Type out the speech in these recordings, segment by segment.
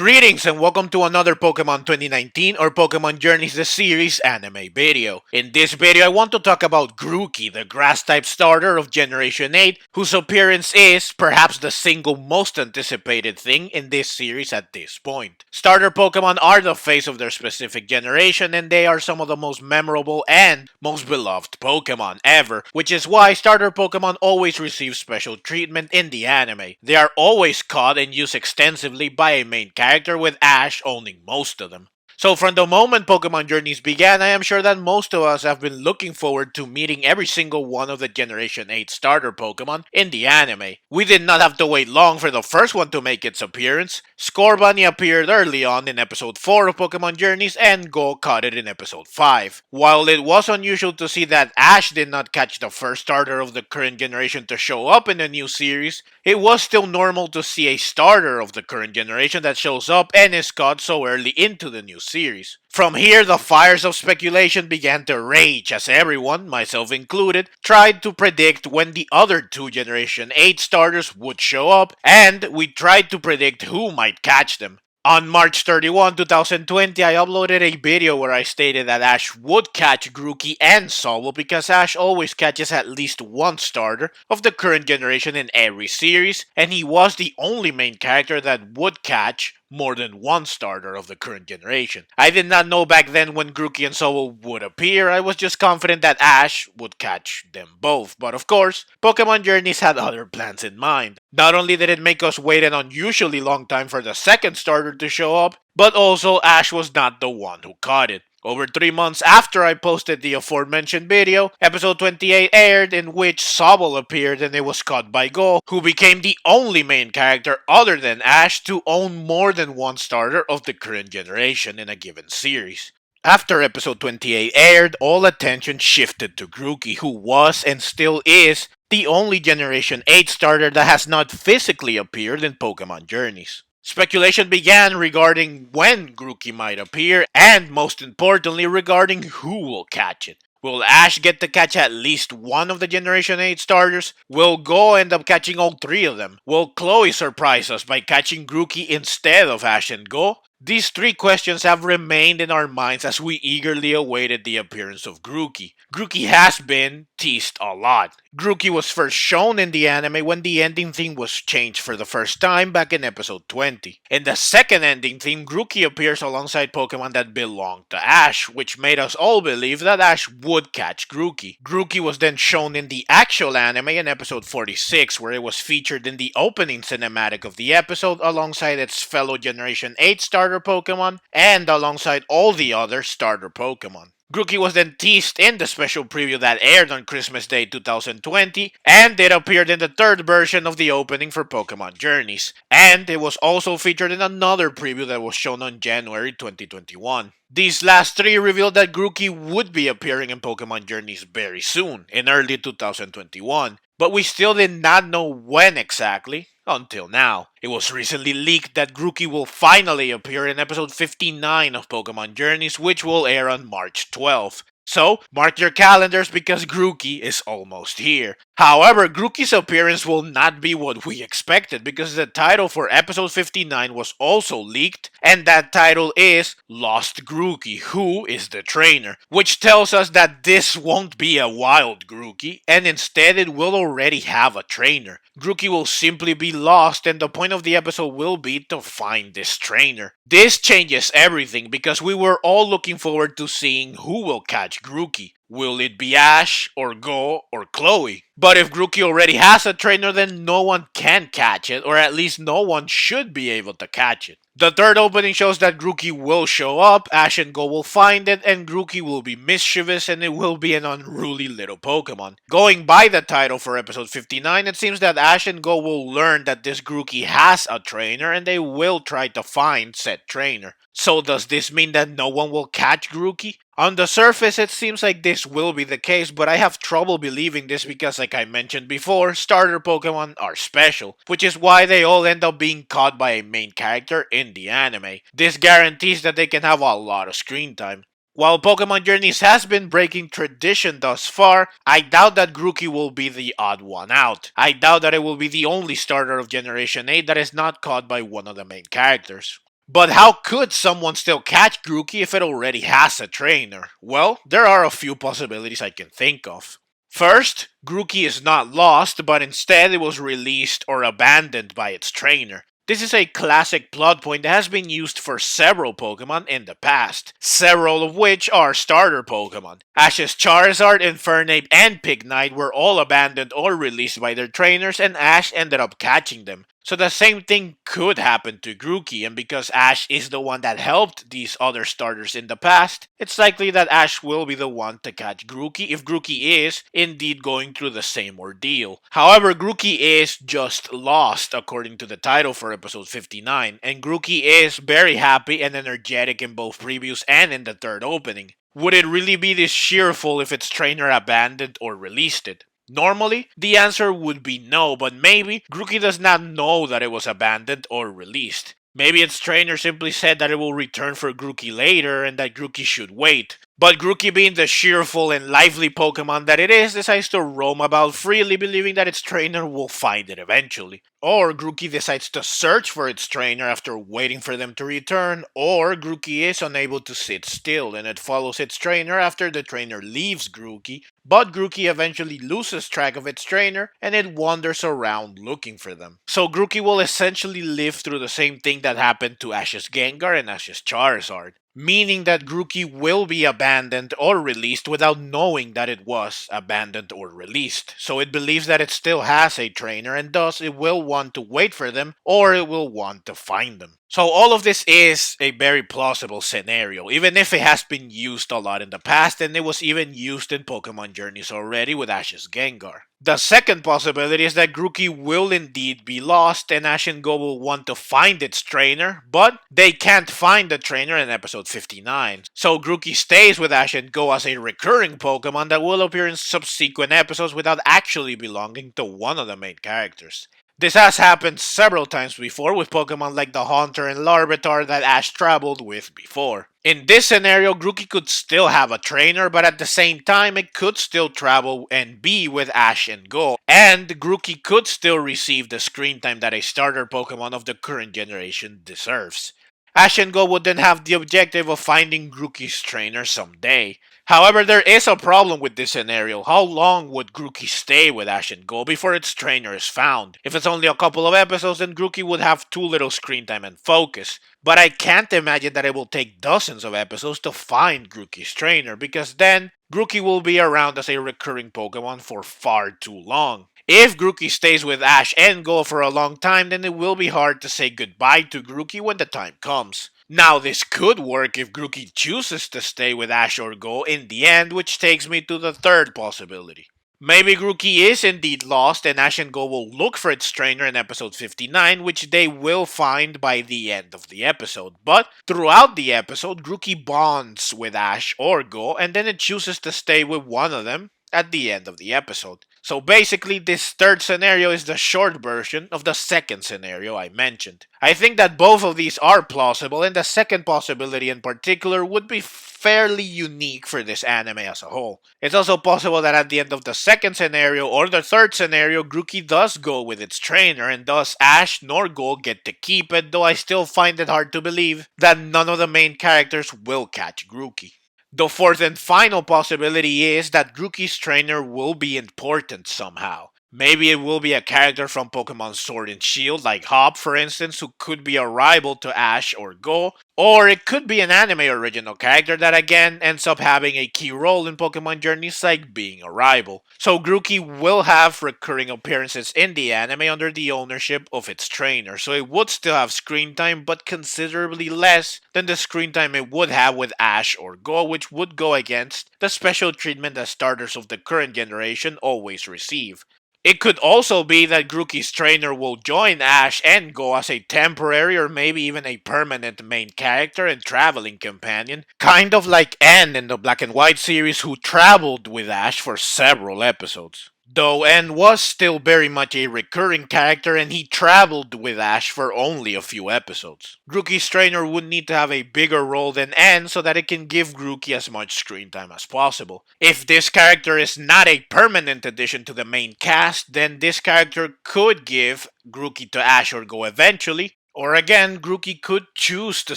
Greetings and welcome to another Pokemon 2019 or Pokemon Journeys the Series anime video. In this video I want to talk about Grookey, the grass-type starter of Generation 8, whose appearance is perhaps the single most anticipated thing in this series at this point. Starter Pokemon are the face of their specific generation and they are some of the most memorable and most beloved Pokemon ever, which is why starter Pokemon always receive special treatment in the anime. They are always caught and used extensively by a main character, with Ash owning most of them. So from the moment Pokemon Journeys began, I am sure that most of us have been looking forward to meeting every single one of the Generation 8 starter Pokemon in the anime. We did not have to wait long for the first one to make its appearance. Scorbunny appeared early on in episode 4 of Pokemon Journeys and Go caught it in episode 5. While it was unusual to see that Ash did not catch the first starter of the current generation to show up in the new series, it was still normal to see a starter of the current generation that shows up and is caught so early into the new series. From here, the fires of speculation began to rage as everyone, myself included, tried to predict when the other two Generation 8 starters would show up, and we tried to predict who might catch them. On March 31, 2020, I uploaded a video where I stated that Ash would catch Grookey and Sobble because Ash always catches at least one starter of the current generation in every series, and he was the only main character that would catch more than one starter of the current generation. I did not know back then when Grookey and Sobble would appear. I was just confident that Ash would catch them both. But of course, Pokemon Journeys had other plans in mind. Not only did it make us wait an unusually long time for the second starter to show up, but also Ash was not the one who caught it. Over 3 months after I posted the aforementioned video, episode 28 aired, in which Sobble appeared and it was caught by Go, who became the only main character other than Ash to own more than one starter of the current generation in a given series. After episode 28 aired, all attention shifted to Grookey, who was and still is the only Generation 8 starter that has not physically appeared in Pokemon Journeys. Speculation began regarding when Grookey might appear, and most importantly regarding who will catch it. Will Ash get to catch at least one of the Generation 8 starters? Will Go end up catching all three of them? Will Chloe surprise us by catching Grookey instead of Ash and Go? These three questions have remained in our minds as we eagerly awaited the appearance of Grookey. Grookey has been teased a lot. Grookey was first shown in the anime when the ending theme was changed for the first time back in episode 20. In the second ending theme, Grookey appears alongside Pokemon that belonged to Ash, which made us all believe that Ash would catch Grookey. Grookey was then shown in the actual anime in episode 46, where it was featured in the opening cinematic of the episode alongside its fellow Generation 8 starter Pokemon and alongside all the other starter Pokemon. Grookey was then teased in the special preview that aired on Christmas Day 2020, and it appeared in the third version of the opening for Pokemon Journeys, and it was also featured in another preview that was shown on January 2021. These last three revealed that Grookey would be appearing in Pokemon Journeys very soon, in early 2021, but we still did not know when exactly. Until now. It was recently leaked that Grookey will finally appear in episode 59 of Pokemon Journeys, which will air on March 12th. So, mark your calendars because Grookey is almost here. However, Grookey's appearance will not be what we expected because the title for episode 59 was also leaked, and that title is Lost Grookey, who is the trainer, which tells us that this won't be a wild Grookey, and instead it will already have a trainer. Grookey will simply be lost, and the point of the episode will be to find this trainer. This changes everything because we were all looking forward to seeing who will catch Grookey. Will it be Ash, or Go, or Chloe? But if Grookey already has a trainer, then no one can catch it, or at least no one should be able to catch it. The third opening shows that Grookey will show up, Ash and Go will find it, and Grookey will be mischievous and it will be an unruly little Pokemon. Going by the title for episode 59, it seems that Ash and Go will learn that this Grookey has a trainer and they will try to find said trainer. So does this mean that no one will catch Grookey? On the surface, it seems like this will be the case, but I have trouble believing this because, like I mentioned before, starter Pokemon are special, which is why they all end up being caught by a main character in the anime. This guarantees that they can have a lot of screen time. While Pokemon Journeys has been breaking tradition thus far, I doubt that Grookey will be the odd one out. I doubt that it will be the only starter of Generation 8 that is not caught by one of the main characters. But how could someone still catch Grookey if it already has a trainer? Well, there are a few possibilities I can think of. First, Grookey is not lost, but instead it was released or abandoned by its trainer. This is a classic plot point that has been used for several Pokemon in the past, several of which are starter Pokemon. Ash's Charizard, Infernape, and Pignite were all abandoned or released by their trainers, and Ash ended up catching them. So the same thing could happen to Grookey, and because Ash is the one that helped these other starters in the past, it's likely that Ash will be the one to catch Grookey if Grookey is indeed going through the same ordeal. However, Grookey is just lost according to the title for episode 59, and Grookey is very happy and energetic in both previews and in the third opening. Would it really be this cheerful if its trainer abandoned or released it? Normally, the answer would be no, but maybe Grookey does not know that it was abandoned or released. Maybe its trainer simply said that it will return for Grookey later and that Grookey should wait. But Grookey, being the cheerful and lively Pokemon that it is, decides to roam about freely, believing that its trainer will find it eventually. Or Grookey decides to search for its trainer after waiting for them to return, or Grookey is unable to sit still and it follows its trainer after the trainer leaves Grookey, but Grookey eventually loses track of its trainer and it wanders around looking for them. So Grookey will essentially live through the same thing that happened to Ash's Gengar and Ash's Charizard, meaning that Grookey will be abandoned or released without knowing that it was abandoned or released. So it believes that it still has a trainer and thus it will want to wait for them or it will want to find them. So all of this is a very plausible scenario, even if it has been used a lot in the past and it was even used in Pokemon Journeys already with Ash's Gengar. The second possibility is that Grookey will indeed be lost and Ash and Go will want to find its trainer, but they can't find the trainer in episode 59. So Grookey stays with Ash and Go as a recurring Pokemon that will appear in subsequent episodes without actually belonging to one of the main characters. This has happened several times before with Pokemon like the Haunter and Larvitar that Ash traveled with before. In this scenario, Grookey could still have a trainer, but at the same time, it could still travel and be with Ash and Go, and Grookey could still receive the screen time that a starter Pokemon of the current generation deserves. Ash and Go would then have the objective of finding Grookey's trainer someday. However, there is a problem with this scenario. How long would Grookey stay with Ash and Go before its trainer is found? If it's only a couple of episodes, then Grookey would have too little screen time and focus. But I can't imagine that it will take dozens of episodes to find Grookey's trainer, because then Grookey will be around as a recurring Pokemon for far too long. If Grookey stays with Ash and Go for a long time, then it will be hard to say goodbye to Grookey when the time comes. Now, this could work if Grookey chooses to stay with Ash or Go in the end, which takes me to the third possibility. Maybe Grookey is indeed lost and Ash and Go will look for its trainer in episode 59, which they will find by the end of the episode. But throughout the episode, Grookey bonds with Ash or Go and then it chooses to stay with one of them at the end of the episode. So basically, this third scenario is the short version of the second scenario I mentioned. I think that both of these are plausible, and the second possibility in particular would be fairly unique for this anime as a whole. It's also possible that at the end of the second scenario or the third scenario, Grookey does go with its trainer, and thus Ash nor Go get to keep it, though I still find it hard to believe that none of the main characters will catch Grookey. The fourth and final possibility is that Grookey's trainer will be important somehow. Maybe it will be a character from Pokemon Sword and Shield, like Hop for instance, who could be a rival to Ash or Go, or it could be an anime original character that again ends up having a key role in Pokemon Journeys, like being a rival. So Grookey will have recurring appearances in the anime under the ownership of its trainer, so it would still have screen time, but considerably less than the screen time it would have with Ash or Go, which would go against the special treatment that starters of the current generation always receive. It could also be that Grookey's trainer will join Ash and Go as a temporary or maybe even a permanent main character and traveling companion, kind of like N in the Black and White series who traveled with Ash for several episodes. Though N was still very much a recurring character and he traveled with Ash for only a few episodes. Grookey's trainer would need to have a bigger role than N so that it can give Grookey as much screen time as possible. If this character is not a permanent addition to the main cast, then this character could give Grookey to Ash or Go eventually, Or again, Grookey could choose to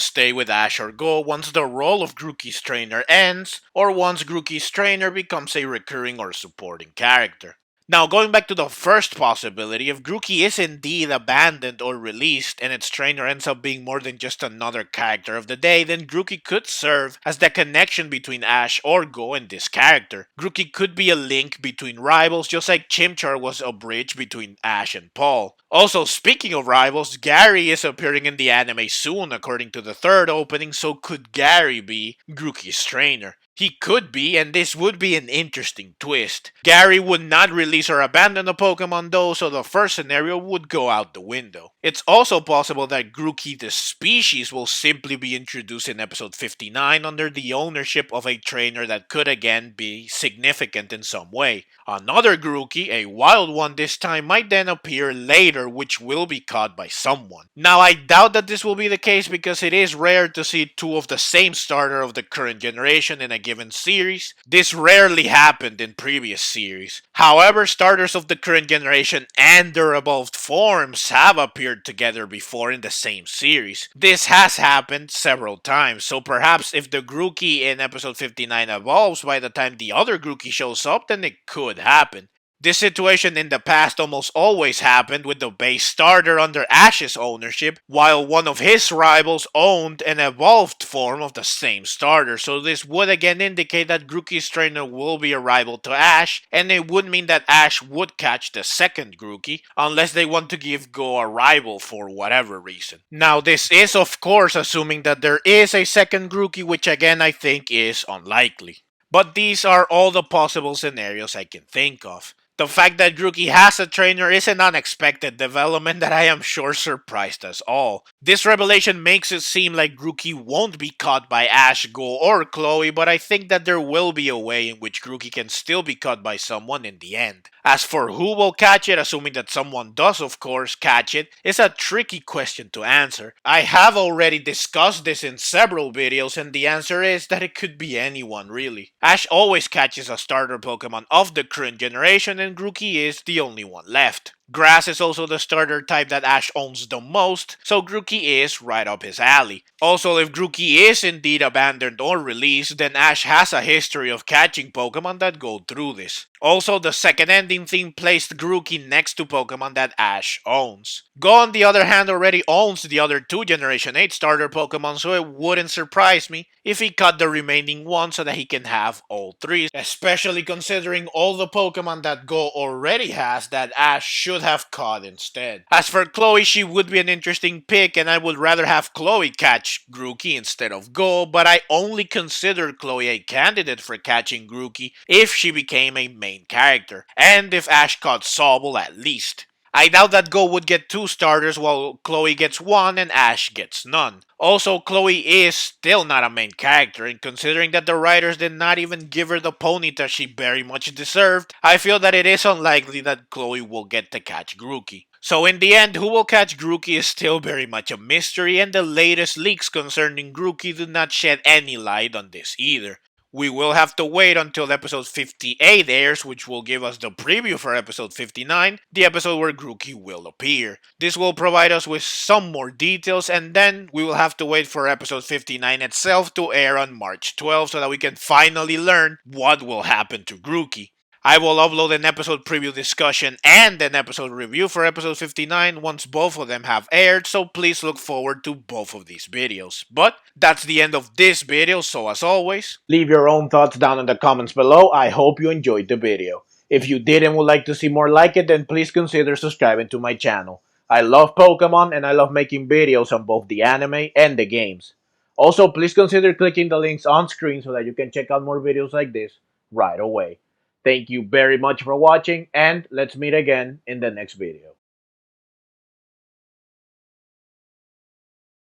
stay with Ash or go once the role of Grookey's trainer ends, or once Grookey's trainer becomes a recurring or supporting character. Now, going back to the first possibility, if Grookey is indeed abandoned or released and its trainer ends up being more than just another character of the day, then Grookey could serve as the connection between Ash or Go and this character. Grookey could be a link between rivals, just like Chimchar was a bridge between Ash and Paul. Also, speaking of rivals, Gary is appearing in the anime soon, according to the third opening, so could Gary be Grookey's trainer? He could be, and this would be an interesting twist. Gary would not release or abandon a Pokemon though, so the first scenario would go out the window. It's also possible that Grookey the species will simply be introduced in episode 59 under the ownership of a trainer that could again be significant in some way. Another Grookey, a wild one this time, might then appear later, which will be caught by someone. Now, I doubt that this will be the case because it is rare to see two of the same starter of the current generation in a given series. This rarely happened in previous series. However, starters of the current generation and their evolved forms have appeared together before in the same series. This has happened several times, so perhaps if the Grookey in episode 59 evolves by the time the other Grookey shows up, then it could happen. This situation in the past almost always happened with the base starter under Ash's ownership, while one of his rivals owned an evolved form of the same starter, so this would again indicate that Grookey's trainer will be a rival to Ash, and it would mean that Ash would catch the second Grookey, unless they want to give Go a rival for whatever reason. Now, this is of course assuming that there is a second Grookey, which again I think is unlikely. But these are all the possible scenarios I can think of. The fact that Grookey has a trainer is an unexpected development that I am sure surprised us all. This revelation makes it seem like Grookey won't be caught by Ash, Go, or Chloe, but I think that there will be a way in which Grookey can still be caught by someone in the end. As for who will catch it, assuming that someone does of course catch it, is a tricky question to answer. I have already discussed this in several videos and the answer is that it could be anyone really. Ash always catches a starter Pokemon of the current generation and Grookey is the only one left. Grass is also the starter type that Ash owns the most, so Grookey is right up his alley. Also, if Grookey is indeed abandoned or released, then Ash has a history of catching Pokemon that go through this. Also, the second ending theme placed Grookey next to Pokemon that Ash owns. Go on the other hand already owns the other two Generation 8 starter Pokemon, so it wouldn't surprise me if he cut the remaining one so that he can have all three, especially considering all the Pokemon that Go already has that Ash should have caught instead. As for Chloe, she would be an interesting pick and I would rather have Chloe catch Grookey instead of Go, but I only consider Chloe a candidate for catching Grookey if she became a main character, and if Ash caught Sobble at least. I doubt that Go would get two starters while Chloe gets one and Ash gets none. Also, Chloe is still not a main character, and considering that the writers did not even give her the ponyta she very much deserved, I feel that it is unlikely that Chloe will get to catch Grookey. So in the end, who will catch Grookey is still very much a mystery, and the latest leaks concerning Grookey do not shed any light on this either. We will have to wait until episode 58 airs, which will give us the preview for episode 59, the episode where Grookey will appear. This will provide us with some more details, and then we will have to wait for episode 59 itself to air on March 12 so that we can finally learn what will happen to Grookey. I will upload an episode preview discussion and an episode review for episode 59 once both of them have aired, so please look forward to both of these videos. But that's the end of this video, so as always, leave your own thoughts down in the comments below. I hope you enjoyed the video. If you did and would like to see more like it, then please consider subscribing to my channel. I love Pokemon and I love making videos on both the anime and the games. Also, please consider clicking the links on screen so that you can check out more videos like this right away. Thank you very much for watching, and let's meet again in the next video.